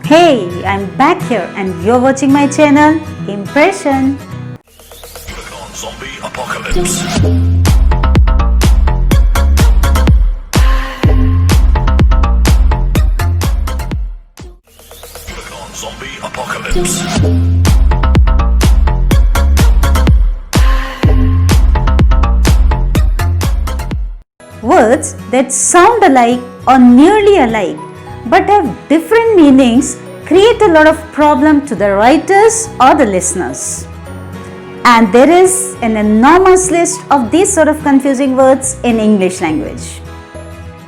Hey, I'm back here and you're watching my channel, Impression. Click on Zombie Apocalypse. Click on Zombie Apocalypse. Words that sound alike or nearly alike but have different meanings create a lot of problem to the writers or the listeners. And there is an enormous list of these sort of confusing words in English language.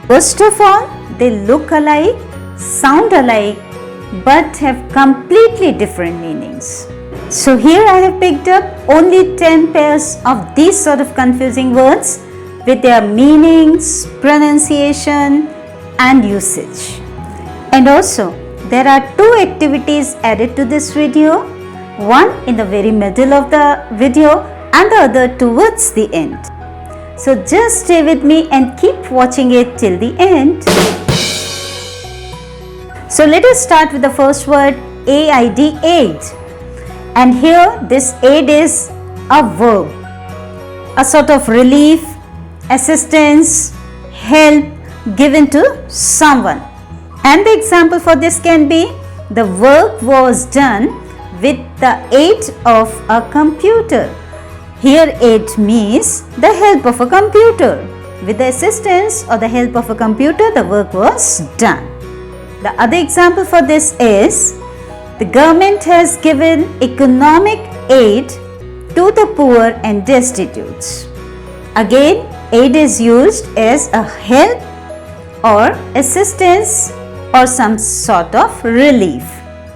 First of all, they look alike, sound alike, but have completely different meanings. So here I have picked up only 10 pairs of these sort of confusing words with their meanings, pronunciation and usage. And also, there are two activities added to this video, one in the very middle of the video and the other towards the end. So just stay with me and keep watching it till the end. So let us start with the first word, aid, aid. And here this aid is a verb, a sort of relief, assistance, help given to someone. And the example for this can be, the work was done with the aid of a computer. Here aid means the help of a computer. With the assistance or the help of a computer, the work was done. The other example for this is, the government has given economic aid to the poor and destitutes. Again, aid is used as a help or assistance or some sort of relief.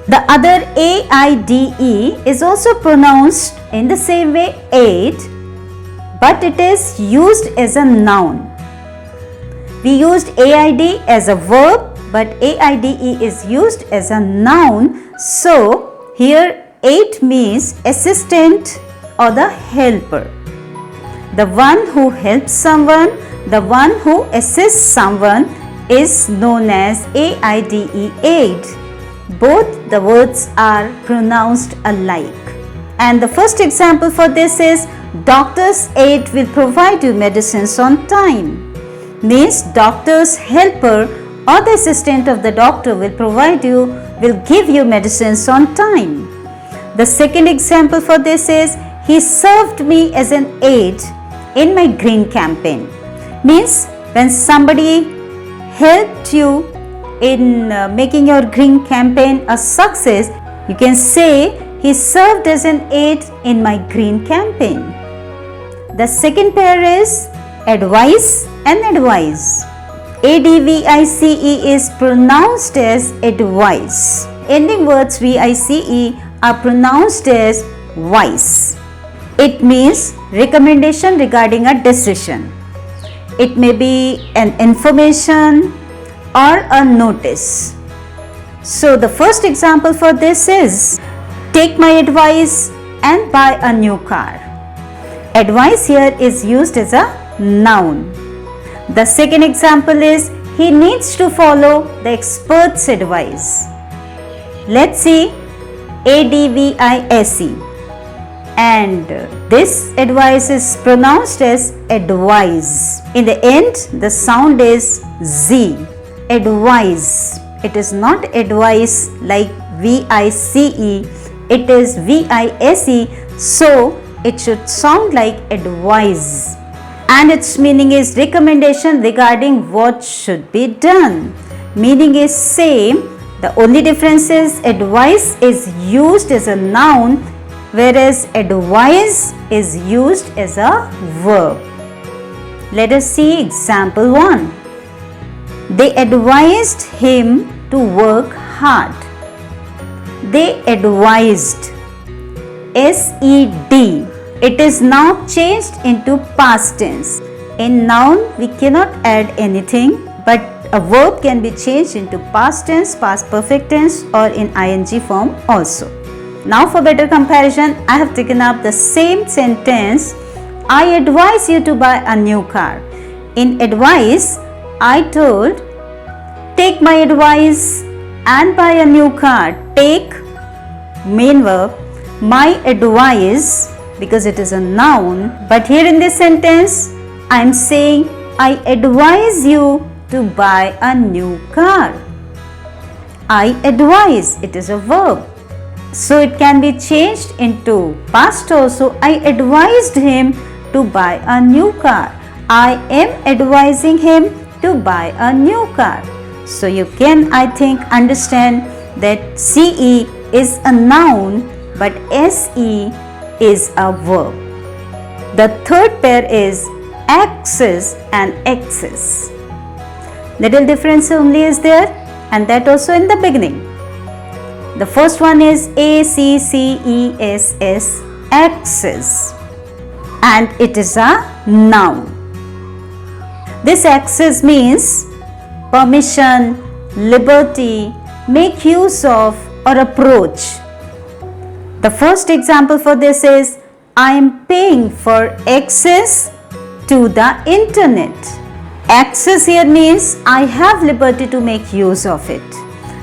The other AIDE is also pronounced in the same way, aid, but it is used as a noun. We used AID as a verb, but AIDE is used as a noun. So here aid means assistant or the helper. The one who helps someone, the one who assists someone is known as AIDE, aid. Both the words are pronounced alike. And the first example for this is, doctor's aid will provide you medicines on time. Means doctor's helper or the assistant of the doctor will give you medicines on time. The second example for this is, he served me as an aid in my green campaign. Means when somebody helped you in making your green campaign a success, you can say, he served as an aid in my green campaign. The second pair is advice and advise. ADVICE is pronounced as advice. Ending words VICE are pronounced as wise. It means recommendation regarding a decision. It may be an information or a notice. So the first example for this is, take my advice and buy a new car. Advice here is used as a noun. The second example is, he needs to follow the expert's advice. Let's see, ADVISE. And this advice is pronounced as advise. In the end, the sound is Z. Advise. It is not advice like VICE. It is VISE. So it should sound like advise. And its meaning is recommendation regarding what should be done. Meaning is same. The only difference is advice is used as a noun, whereas advise is used as a verb. Let us see example 1. They advised him to work hard. They advised. SED. It is now changed into past tense. In noun, we cannot add anything, but a verb can be changed into past tense, past perfect tense, or in ing form also. Now for better comparison, I have taken up the same sentence, I advise you to buy a new car. In advice, I told, take my advice and buy a new car. Take, main verb, my advice, because it is a noun. But here in this sentence, I am saying I advise you to buy a new car. I advise, it is a verb. So it can be changed into past also. I advised him to buy a new car. I am advising him to buy a new car. So you can, I think, understand that CE is a noun but SE is a verb. The third pair is axis and axis. Little difference only is there, and that also in the beginning. The first one is ACCESS, axis, and it is a noun. This access means permission, liberty, make use of, or approach. The first example for this is I am paying for access to the internet. Access here means I have liberty to make use of it.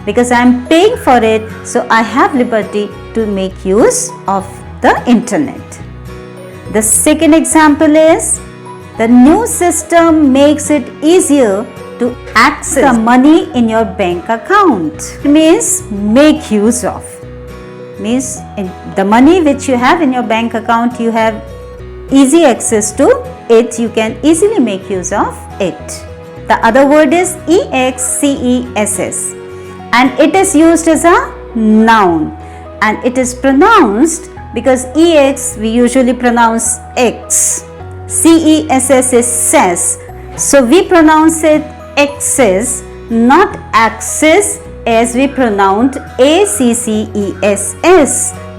Because I am paying for it, so I have liberty to make use of the internet. The second example is the new system makes it easier to access the money in your bank account. It means make use of. Means in the money which you have in your bank account, you have easy access to it. You can easily make use of it. The other word is EXCESS, and it is used as a noun, and it is pronounced because EX we usually pronounce X. CESS is says. So we pronounce it access, not access, as we pronounced ACCESS,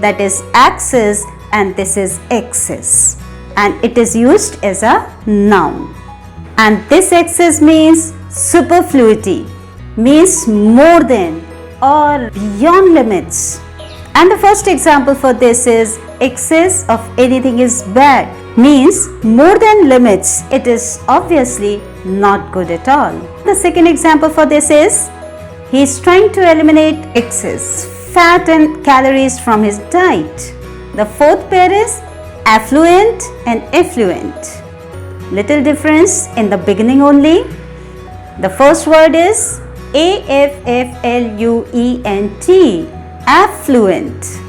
that is access, and this is access, and it is used as a noun. And this access means superfluity, means more than or beyond limits. And the first example for this is excess of anything is bad, means more than limits. It is obviously not good at all. The second example for this is he is trying to eliminate excess fat and calories from his diet. The fourth pair is affluent and effluent. Little difference in the beginning only. The first word is AFFLUENT, affluent.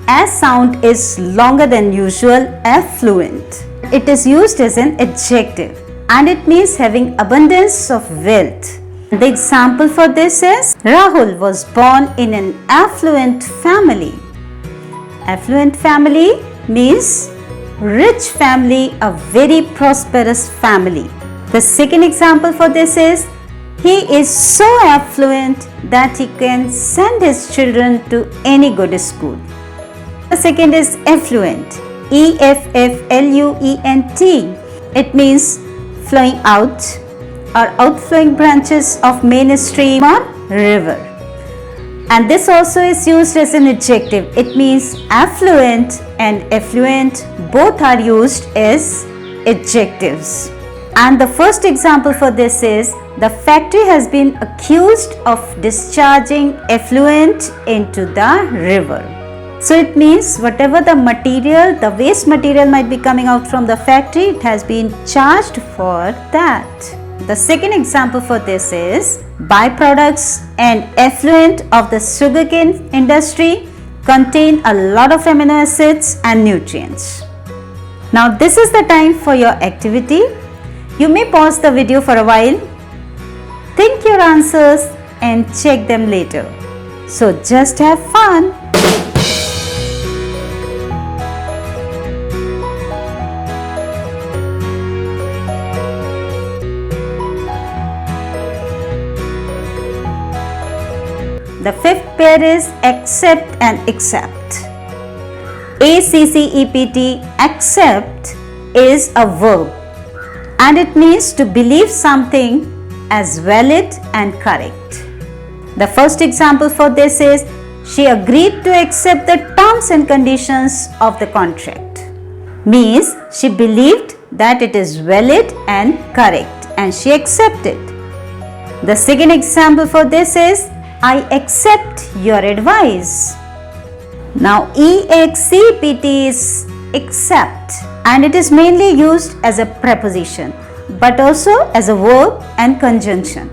As sound is longer than usual, affluent. It is used as an adjective and it means having abundance of wealth. The example for this is Rahul was born in an affluent family. Affluent family means rich family, a very prosperous family. The second example for this is he is so affluent that he can send his children to any good school. The second is effluent, EFFLUENT. It means flowing out or outflowing branches of main stream or river. And this also is used as an adjective. It means affluent and effluent both are used as adjectives. And the first example for this is the factory has been accused of discharging effluent into the river. So it means whatever the material, the waste material might be coming out from the factory, it has been charged for that. The second example for this is byproducts and effluent of the sugarcane industry contain a lot of amino acids and nutrients. Now this is the time for your activity. You may pause the video for a while, think your answers and check them later. So just have fun. The fifth pair is accept and accept. ACCEPT, accept, is a verb and it means to believe something as valid and correct. The first example for this is she agreed to accept the terms and conditions of the contract. Means she believed that it is valid and correct and she accepted. The second example for this is I accept your advice. Now EXCPT is accept, and it is mainly used as a preposition but also as a verb and conjunction,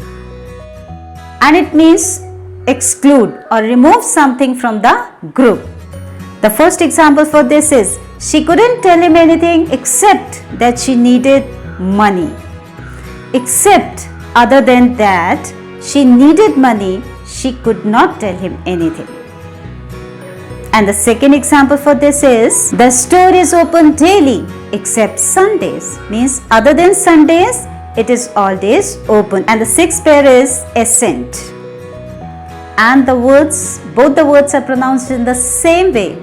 and it means exclude or remove something from the group. The first example for this is, she couldn't tell him anything except that she needed money. Except, other than that, she needed money, she could not tell him anything. And the second example for this is, the store is open daily except Sundays. Means other than Sundays, it is all days open. And the sixth pair is assent. And both the words are pronounced in the same way.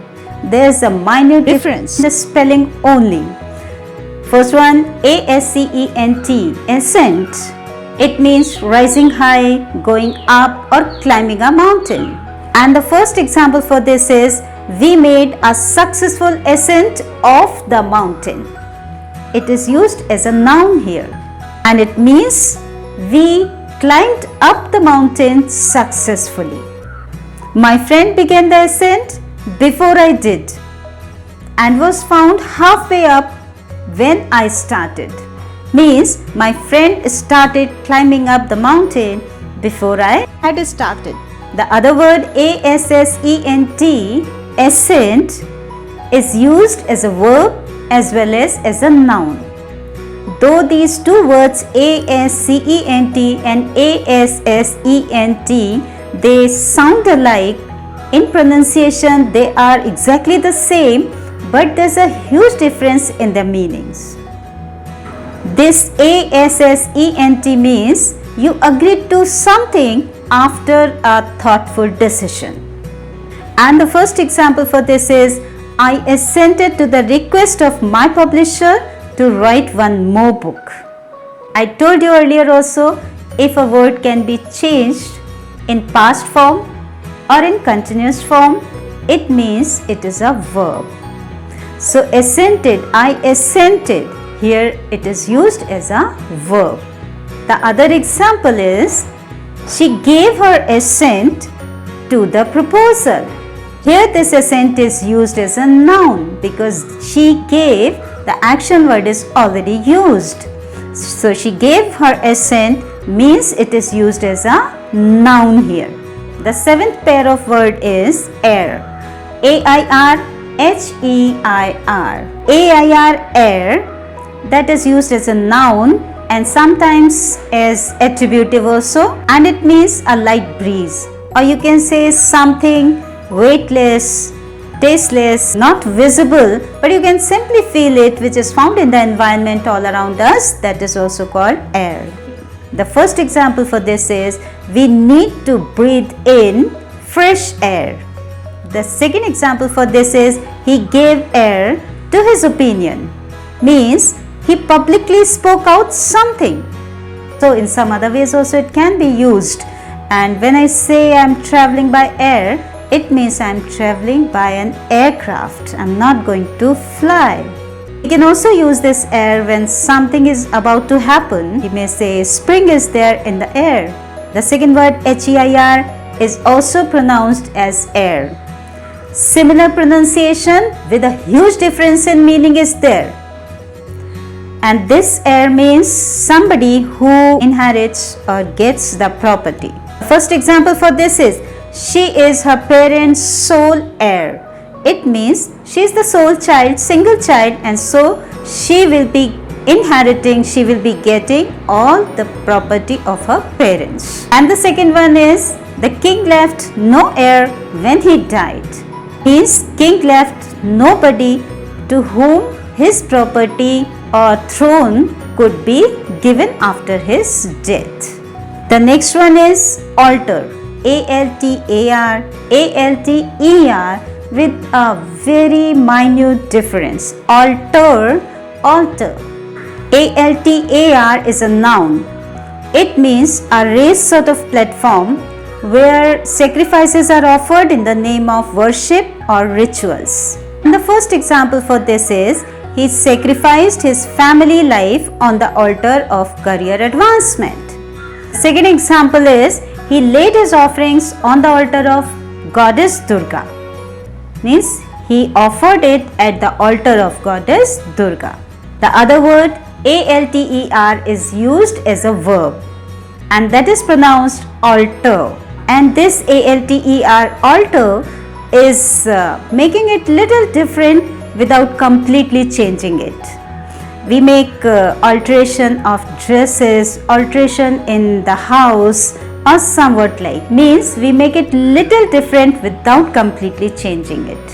There is a minor difference in the spelling only. First one, ASCENT, ascent. It means rising high, going up or climbing a mountain. And the first example for this is, we made a successful ascent of the mountain. It is used as a noun here, and it means we climbed up the mountain successfully. My friend began the ascent before I did and was found halfway up when I started. Means my friend started climbing up the mountain before I had started. The other word ASSENT, ascent, is used as a verb as well as a noun. Though these two words ASCENT and ASSENT, they sound alike, in pronunciation they are exactly the same, but there's a huge difference in their meanings. This ASSENT means you agreed to something after a thoughtful decision. And the first example for this is, I assented to the request of my publisher to write one more book. I told you earlier also, if a word can be changed in past form or in continuous form, it means it is a verb. So assented, I assented, here it is used as a verb. The other example is, she gave her assent to the proposal. Here this assent is used as a noun because she gave, the action word is already used. So she gave her assent means it is used as a noun here. The seventh pair of word is air. AIR, HEIR. AIR, air, that is used as a noun and sometimes as attributive also, and it means a light breeze, or you can say something weightless, tasteless, not visible, but you can simply feel it, which is found in the environment all around us. That is also called air. The first example for this is, we need to breathe in fresh air. The second example for this is, he gave air to his opinion. Means he publicly spoke out something. So in some other ways also it can be used. And when I say I am traveling by air, it means I am traveling by an aircraft. I am not going to fly. You can also use this air when something is about to happen. You may say spring is there in the air. The second word HEIR is also pronounced as air. Similar pronunciation with a huge difference in meaning is there. And this heir means somebody who inherits or gets the property. First example for this is, she is her parents' sole heir. It means she is the sole child, single child, and so she will be inheriting, she will be getting all the property of her parents. And the second one is, the king left no heir when he died. Means king left nobody to whom his property or throne could be given after his death. The next one is alter. ALTAR, ALTER, with a very minute difference. Alter, altar. ALTAR is a noun. It means a raised sort of platform where sacrifices are offered in the name of worship or rituals. And the first example for this is, he sacrificed his family life on the altar of career advancement. Second example is, he laid his offerings on the altar of goddess Durga. Means he offered it at the altar of goddess Durga. The other word alter is used as a verb, and that is pronounced alter. And this alter is making it little different without completely changing it. We make alteration of dresses, alteration in the house, or somewhat like. Means we make it little different without completely changing it.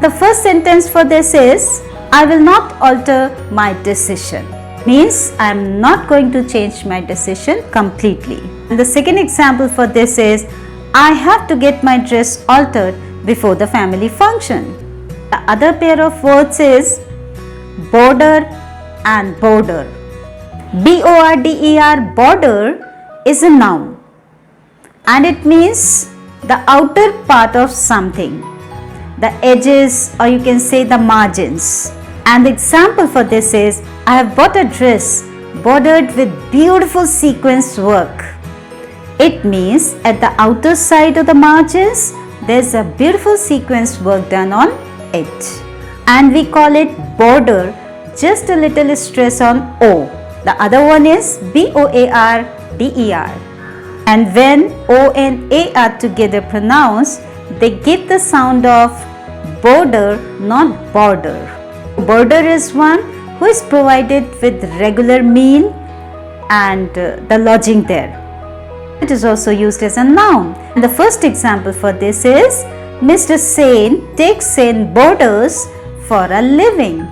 The first sentence for this is, I will not alter my decision. Means I am not going to change my decision completely. And the second example for this is, I have to get my dress altered before the family function. The other pair of words is border and border. border, border is a noun, and it means the outer part of something, the edges, or you can say the margins. And the example for this is, I have bought a dress bordered with beautiful sequence work. It means at the outer side of the margins, there's a beautiful sequence work done on it. And we call it border, just a little stress on O. The other one is boarder. And when O and A are together pronounced, they give the sound of border, not border. Border is one who is provided with regular meal and the lodging there. It is also used as a noun. And the first example for this is, Mr. Sen takes in boarders for a living.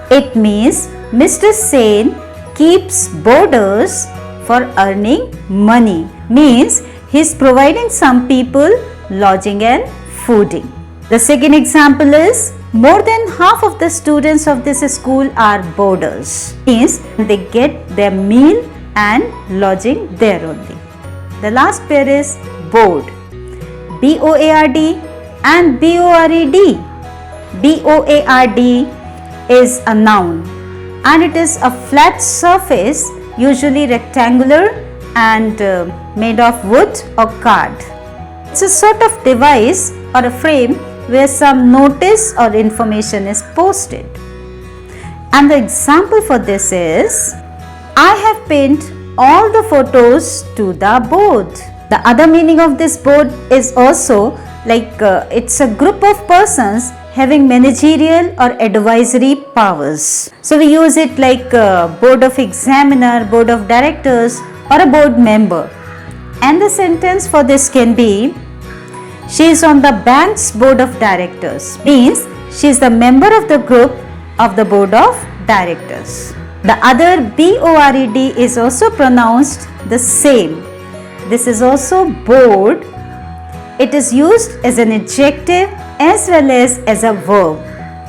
It means Mr. Sen keeps boarders for earning money. Means he is providing some people lodging and fooding. The second example is, more than half of the students of this school are boarders. Means they get their meal and lodging there only. The last pair is board. board and bored. board is a noun, and it is a flat surface, usually rectangular and made of wood or card. It's a sort of device or a frame where some notice or information is posted. And the example for this is, I have pinned all the photos to the board. The other meaning of this board is also like it's a group of persons having managerial or advisory powers. So we use it like board of examiner, board of directors, or a board member. And the sentence for this can be, she is on the bank's board of directors. Means she is the member of the group of the board of directors. The other bored is also pronounced the same. This is also bored. It is used as an adjective as well as a verb.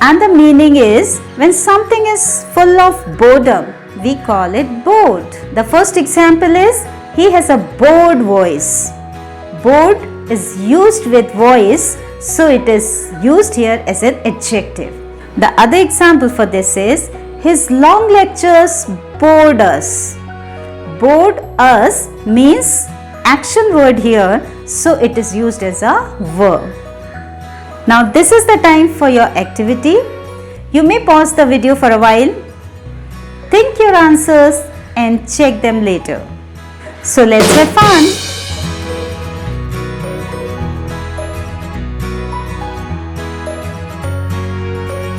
And the meaning is, when something is full of boredom, we call it bored. The first example is, he has a bored voice. Bored is used with voice, so it is used here as an adjective. The other example for this is, his long lectures bored us. Bored us means action word here, so it is used as a verb. Now this is the time for your activity. You may pause the video for a while, think your answers and check them later. So let's have fun.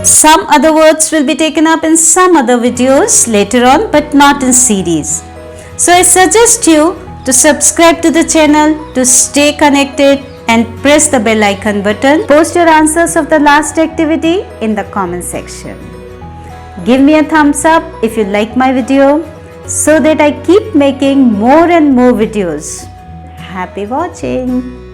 Some other words will be taken up in some other videos later on, but not in series. So I suggest you to subscribe to the channel to stay connected and press the bell icon button. Post your answers of the last activity in the comment section. Give me a thumbs up if you like my video so that I keep making more and more videos. Happy watching!